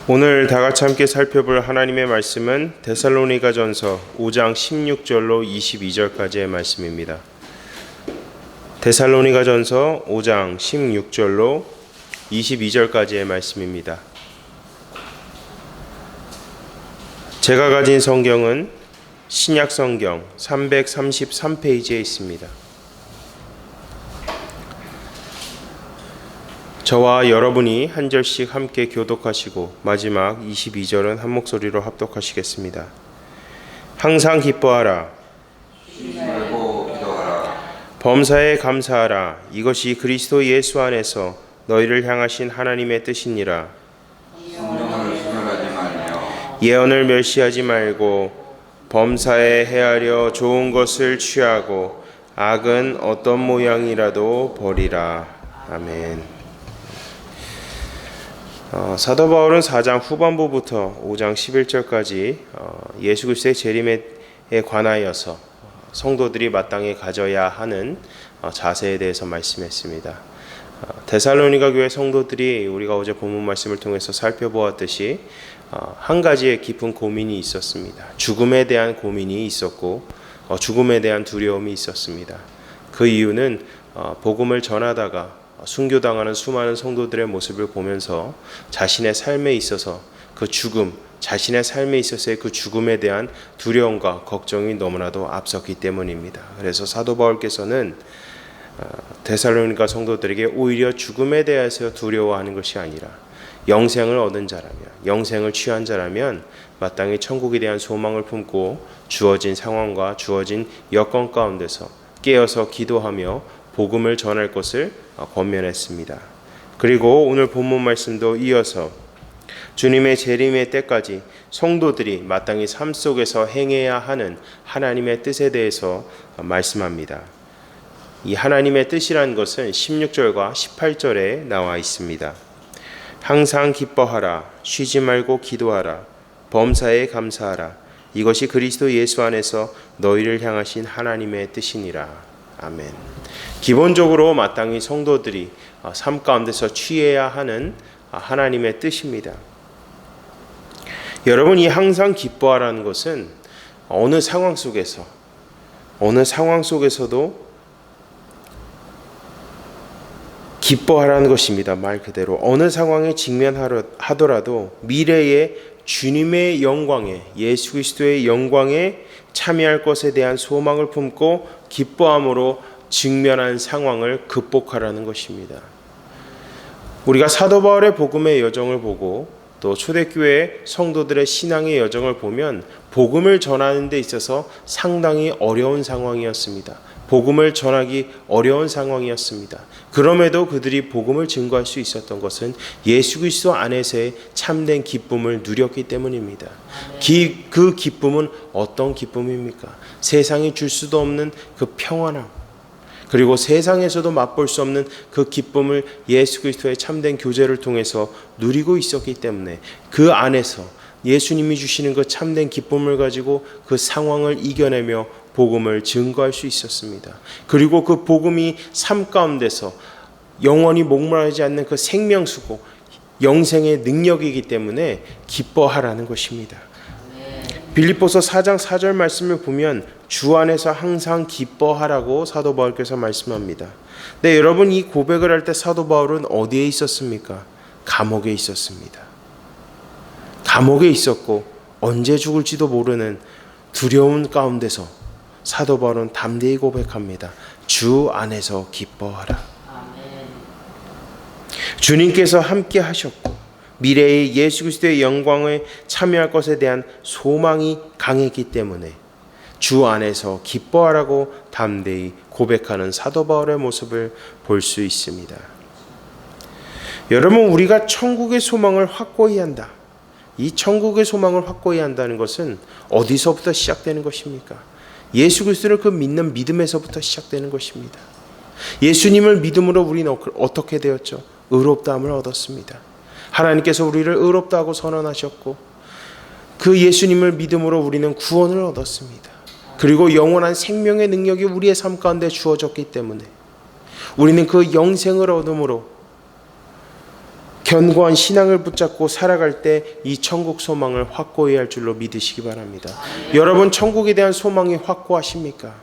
오늘 다 같이 함께 살펴볼 하나님의 말씀은 데살로니가전서 5장 16절로 22절까지의 말씀입니다. 데살로니가전서 5장 16절로 22절까지의 말씀입니다. 제가 가진 성경은 신약 성경 333페이지에 있습니다. 저와 여러분이 한 절씩 함께 교독하시고 마지막 22절은 한 목소리로 합독하시겠습니다. 항상 기뻐하라. 쉬지 말고 기도하라. 범사에 감사하라. 이것이 그리스도 예수 안에서 너희를 향하신 하나님의 뜻이니라. 성령을 소멸하지 말며 예언을 멸시하지 말고 범사에 헤아려 좋은 것을 취하고 악은 어떤 모양이라도 버리라. 아멘. 사도 바울은 4장 후반부부터 5장 11절까지 예수 그리스도의 재림에 관하여서 성도들이 마땅히 가져야 하는 자세에 대해서 말씀했습니다. 데살로니가 교회 성도들이 우리가 어제 본문 말씀을 통해서 살펴보았듯이 한 가지의 깊은 고민이 있었습니다. 죽음에 대한 고민이 있었고 죽음에 대한 두려움이 있었습니다. 그 이유는 복음을 전하다가 순교당하는 수많은 성도들의 모습을 보면서 자신의 삶에 있어서 그 죽음, 자신의 삶에 있어서의 그 죽음에 대한 두려움과 걱정이 너무나도 앞섰기 때문입니다. 그래서 사도 바울께서는 데살로니가 성도들에게 오히려 죽음에 대해서 두려워하는 것이 아니라 영생을 얻은 자라면, 영생을 취한 자라면 마땅히 천국에 대한 소망을 품고 주어진 상황과 주어진 여건 가운데서 깨어서 기도하며 복음을 전할 것을 권면했습니다. 그리고 오늘 본문 말씀도 이어서 주님의 재림의 때까지 성도들이 마땅히 삶 속에서 행해야 하는 하나님의 뜻에 대해서 말씀합니다. 이 하나님의 뜻이란 것은 16절과 18절에 나와 있습니다. 항상 기뻐하라. 쉬지 말고 기도하라. 범사에 감사하라. 이것이 그리스도 예수 안에서 너희를 향하신 하나님의 뜻이니라. 아멘. 기본적으로 마땅히 성도들이 삶 가운데서 취해야 하는 하나님의 뜻입니다. 여러분, 이 항상 기뻐하라는 것은 어느 상황 속에서도 기뻐하라는 것입니다. 말 그대로 어느 상황에 직면하더라도 미래의 주님의 영광에, 예수 그리스도의 영광에 참여할 것에 대한 소망을 품고 기뻐함으로 직면한 상황을 극복하라는 것입니다. 우리가 사도 바울의 복음의 여정을 보고 또 초대교회 성도들의 신앙의 여정을 보면 복음을 전하는 데 있어서 상당히 어려운 상황이었습니다. 복음을 전하기 어려운 상황이었습니다. 그럼에도 그들이 복음을 증거할 수 있었던 것은 예수 그리스도 안에서의 참된 기쁨을 누렸기 때문입니다. 그 기쁨은 어떤 기쁨입니까? 세상이 줄 수도 없는 그 평안함, 그리고 세상에서도 맛볼 수 없는 그 기쁨을 예수 그리스도의 참된 교제를 통해서 누리고 있었기 때문에 그 안에서 예수님이 주시는 그 참된 기쁨을 가지고 그 상황을 이겨내며 복음을 증거할 수 있었습니다. 그리고 그 복음이 삶 가운데서 영원히 목마르지 않는 그 생명수고 영생의 능력이기 때문에 기뻐하라는 것입니다. 빌립보서 4장 4절 말씀을 보면 주 안에서 항상 기뻐하라고 사도 바울께서 말씀합니다. 네, 여러분, 이 고백을 할 때 사도 바울은 어디에 있었습니까? 감옥에 있었습니다. 감옥에 있었고 언제 죽을지도 모르는 두려운 가운데서 사도 바울은 담대히 고백합니다. 주 안에서 기뻐하라. 주님께서 함께 하셨고 미래의 예수 그리스도의 영광에 참여할 것에 대한 소망이 강했기 때문에 주 안에서 기뻐하라고 담대히 고백하는 사도 바울의 모습을 볼 수 있습니다. 여러분, 우리가 천국의 소망을 확고히 한다. 이 천국의 소망을 확고히 한다는 것은 어디서부터 시작되는 것입니까? 예수 그리스도를 그 믿는 믿음에서부터 시작되는 것입니다. 예수님을 믿음으로 우리는 어떻게 되었죠? 의롭다함을 얻었습니다. 하나님께서 우리를 의롭다고 선언하셨고 그 예수님을 믿음으로 우리는 구원을 얻었습니다. 그리고 영원한 생명의 능력이 우리의 삶 가운데 주어졌기 때문에 우리는 그 영생을 얻음으로 견고한 신앙을 붙잡고 살아갈 때 이 천국 소망을 확고히 할 줄로 믿으시기 바랍니다. 여러분, 천국에 대한 소망이 확고하십니까?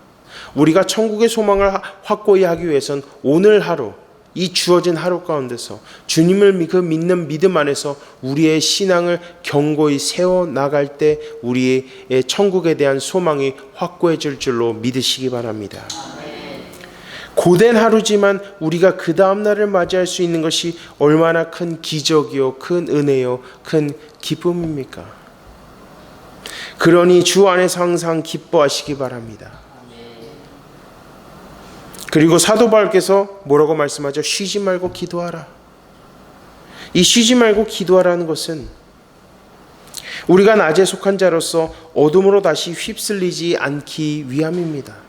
우리가 천국의 소망을 확고히 하기 위해선 오늘 하루, 이 주어진 하루 가운데서 주님을 믿는 믿음 안에서 우리의 신앙을 견고히 세워나갈 때 우리의 천국에 대한 소망이 확고해질 줄로 믿으시기 바랍니다. 고된 하루지만 우리가 그 다음날을 맞이할 수 있는 것이 얼마나 큰 기적이요, 큰 은혜요, 큰 기쁨입니까? 그러니 주 안에서 항상 기뻐하시기 바랍니다. 그리고 사도 바울께서 뭐라고 말씀하죠? 쉬지 말고 기도하라. 이 쉬지 말고 기도하라는 것은 우리가 낮에 속한 자로서 어둠으로 다시 휩쓸리지 않기 위함입니다.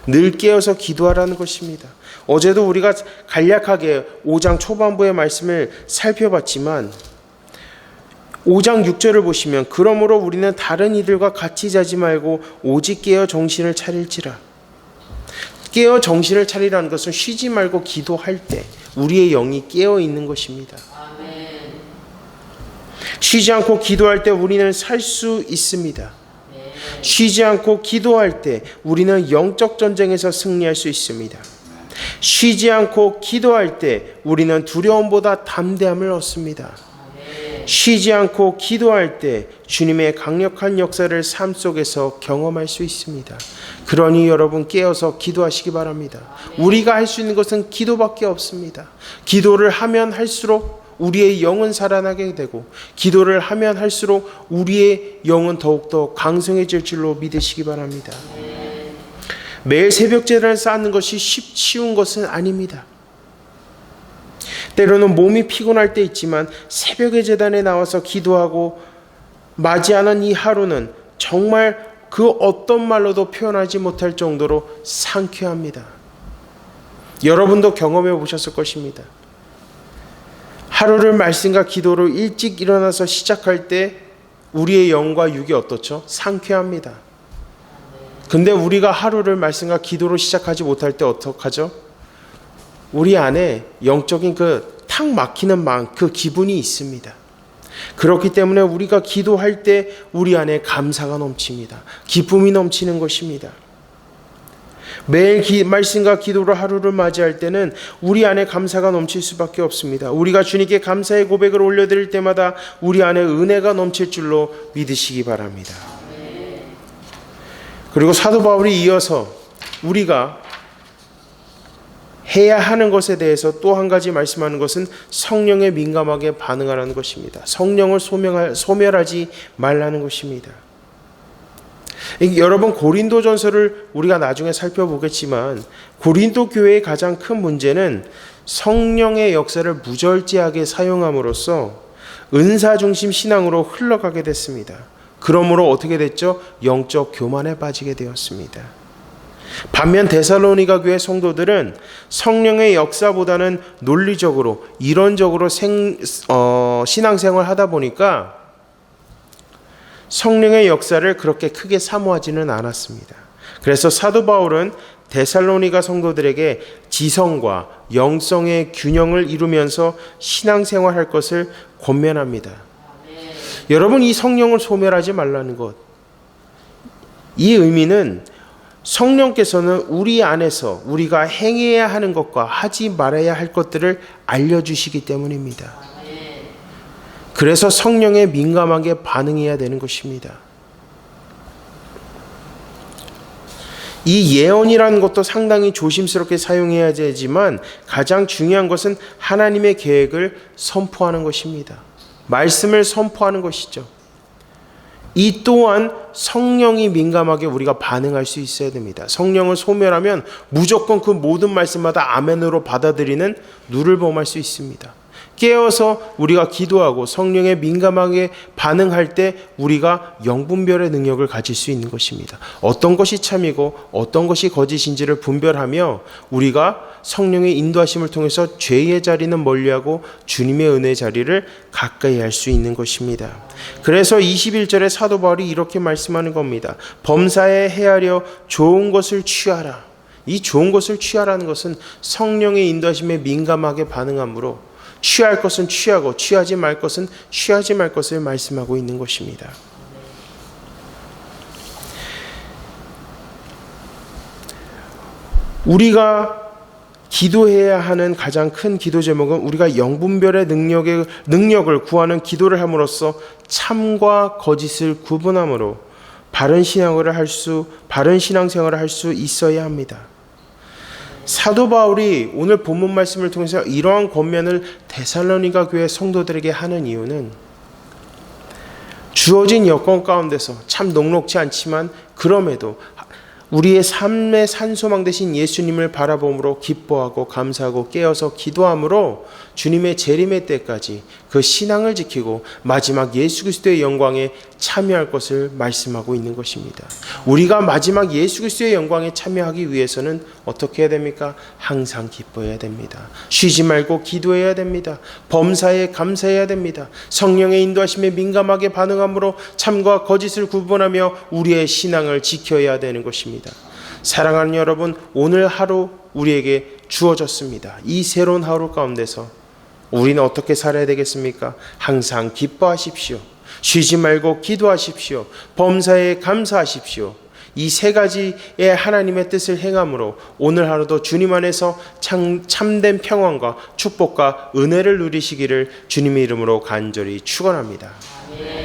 늘 깨어서 기도하라는 것입니다. 어제도 우리가 간략하게 5장 초반부의 말씀을 살펴봤지만 5장 6절을 보시면 그러므로 우리는 다른 이들과 같이 자지 말고 오직 깨어 정신을 차릴지라. 깨어 정신을 차리라는 것은 쉬지 말고 기도할 때 우리의 영이 깨어 있는 것입니다. 쉬지 않고 기도할 때 우리는 살 수 있습니다. 쉬지 않고 기도할 때 우리는 영적 전쟁에서 승리할 수 있습니다. 쉬지 않고 기도할 때 우리는 두려움보다 담대함을 얻습니다. 쉬지 않고 기도할 때 주님의 강력한 역사를 삶 속에서 경험할 수 있습니다. 그러니 여러분 깨어서 기도하시기 바랍니다. 우리가 할 수 있는 것은 기도밖에 없습니다. 기도를 하면 할수록 우리의 영은 살아나게 되고 기도를 하면 할수록 우리의 영은 더욱더 강성해질 줄로 믿으시기 바랍니다. 매일 새벽 제단을 쌓는 것이 쉬운 것은 아닙니다. 때로는 몸이 피곤할 때 있지만 새벽의 제단에 나와서 기도하고 맞이하는 이 하루는 정말 그 어떤 말로도 표현하지 못할 정도로 상쾌합니다. 여러분도 경험해 보셨을 것입니다. 하루를 말씀과 기도로 일찍 일어나서 시작할 때 우리의 영과 육이 어떻죠? 상쾌합니다. 근데 우리가 하루를 말씀과 기도로 시작하지 못할 때 어떡하죠? 우리 안에 영적인 그 탁 막히는 그 기분이 있습니다. 그렇기 때문에 우리가 기도할 때 우리 안에 감사가 넘칩니다. 기쁨이 넘치는 것입니다. 매일 말씀과 기도로 하루를 맞이할 때는 우리 안에 감사가 넘칠 수밖에 없습니다. 우리가 주님께 감사의 고백을 올려드릴 때마다 우리 안에 은혜가 넘칠 줄로 믿으시기 바랍니다. 그리고 사도 바울이 이어서 우리가 해야 하는 것에 대해서 또 한 가지 말씀하는 것은 성령에 민감하게 반응하라는 것입니다. 성령을 소멸하지 말라는 것입니다. 여러분, 고린도전서를 우리가 나중에 살펴보겠지만 고린도 교회의 가장 큰 문제는 성령의 역사를 무절제하게 사용함으로써 은사 중심 신앙으로 흘러가게 됐습니다. 그러므로 어떻게 됐죠? 영적 교만에 빠지게 되었습니다. 반면 데살로니가 교회 성도들은 성령의 역사보다는 논리적으로 이론적으로 신앙생활을 하다 보니까 성령의 역사를 그렇게 크게 사모하지는 않았습니다. 그래서 사도 바울은 데살로니가 성도들에게 지성과 영성의 균형을 이루면서 신앙생활할 것을 권면합니다. 여러분, 이 성령을 소멸하지 말라는 것, 이 의미는 성령께서는 우리 안에서 우리가 행해야 하는 것과 하지 말아야 할 것들을 알려주시기 때문입니다. 그래서 성령에 민감하게 반응해야 되는 것입니다. 이 예언이라는 것도 상당히 조심스럽게 사용해야 되지만 가장 중요한 것은 하나님의 계획을 선포하는 것입니다. 말씀을 선포하는 것이죠. 이 또한 성령이 민감하게 우리가 반응할 수 있어야 됩니다. 성령을 소멸하면 무조건 그 모든 말씀마다 아멘으로 받아들이는 누를범할 수 있습니다. 깨어서 우리가 기도하고 성령에 민감하게 반응할 때 우리가 영분별의 능력을 가질 수 있는 것입니다. 어떤 것이 참이고 어떤 것이 거짓인지를 분별하며 우리가 성령의 인도하심을 통해서 죄의 자리는 멀리하고 주님의 은혜의 자리를 가까이 할 수 있는 것입니다. 그래서 21절에 사도 바울이 이렇게 말씀하는 겁니다. 범사에 헤아려 좋은 것을 취하라. 이 좋은 것을 취하라는 것은 성령의 인도하심에 민감하게 반응함으로 취할 것은 취하고 취하지 말 것은 취하지 말 것을 말씀하고 있는 것입니다. 우리가 기도해야 하는 가장 큰 기도 제목은 우리가 영분별의 능력을 구하는 기도를 함으로써 참과 거짓을 구분함으로 바른 신앙생활을 할 수 있어야 합니다. 사도 바울이 오늘 본문 말씀을 통해서 이러한 권면을 데살로니가 교회 성도들에게 하는 이유는 주어진 여건 가운데서 참 녹록지 않지만 그럼에도 우리의 삶의 산소망 되신 예수님을 바라봄으로 기뻐하고 감사하고 깨어서 기도함으로 주님의 재림의 때까지 그 신앙을 지키고 마지막 예수 그리스도의 영광에 참여할 것을 말씀하고 있는 것입니다. 우리가 마지막 예수 그리스도의 영광에 참여하기 위해서는 어떻게 해야 됩니까? 항상 기뻐해야 됩니다. 쉬지 말고 기도해야 됩니다. 범사에 감사해야 됩니다. 성령의 인도하심에 민감하게 반응함으로 참과 거짓을 구분하며 우리의 신앙을 지켜야 되는 것입니다. 사랑하는 여러분, 오늘 하루 우리에게 주어졌습니다. 이 새로운 하루 가운데서 우리는 어떻게 살아야 되겠습니까? 항상 기뻐하십시오. 쉬지 말고 기도하십시오. 범사에 감사하십시오. 이 세 가지의 하나님의 뜻을 행함으로 오늘 하루도 주님 안에서 참된 평안과 축복과 은혜를 누리시기를 주님의 이름으로 간절히 축원합니다.